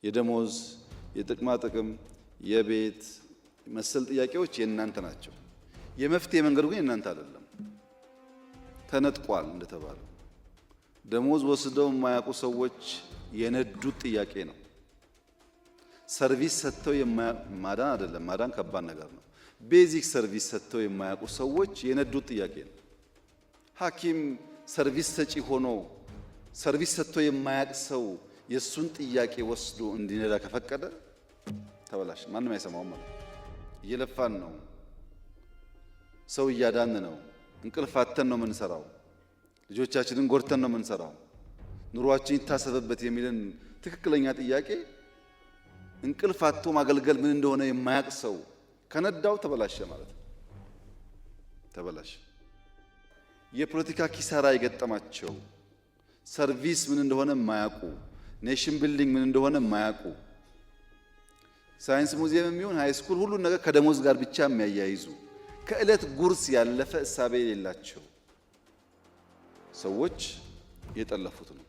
የደሞዝ፣ የጥቅማ ጥቅም፣ የቤት መሰል ጥያቄዎች የእናንተ ናቸው። የመፍትሄ መንገዱ ግን የእናንተ አይደለም። ተነጥቋል። እንደተባለው ደሞዝ ወስደው የማያውቁ ሰዎች የነዱት ጥያቄ ነው። ሰርቪስ ሰጥተው ማዳን አይደለም፣ ማዳን ከባድ ነገር ነው። ቤዚክ ሰርቪስ ሰጥተው የማያውቁ ሰዎች የነዱት ጥያቄ ነው። ሐኪም ሰርቪስ ሰጪ ሆኖ ሰርቪስ ሰጥቶ የማያውቅ ሰው የሱን ጥያቄ ወስዶ እንዲነዳ ከፈቀደ ተበላሽ። ማንም አይሰማውም ማለት። እየለፋን ነው፣ ሰው እያዳን ነው፣ እንቅልፍ አጥተን ነው የምንሰራው፣ ልጆቻችንን ጎድተን ነው የምንሰራው፣ ኑሯችን ይታሰብበት የሚልን ትክክለኛ ጥያቄ እንቅልፍ አጥቶ ማገልገል ምን እንደሆነ የማያውቅ ሰው ከነዳው ተበላሸ ማለት ነው። ተበላሸ። የፖለቲካ ኪሳራ የገጠማቸው ሰርቪስ ምን እንደሆነ የማያውቁ፣ ኔሽን ቢልዲንግ ምን እንደሆነ የማያውቁ፣ ሳይንስ ሙዚየም የሚሆን ሃይ ስኩል ሁሉን ነገር ከደሞዝ ጋር ብቻ የሚያያይዙ፣ ከዕለት ጉርስ ያለፈ እሳቤ የሌላቸው ሰዎች የጠለፉት ነው።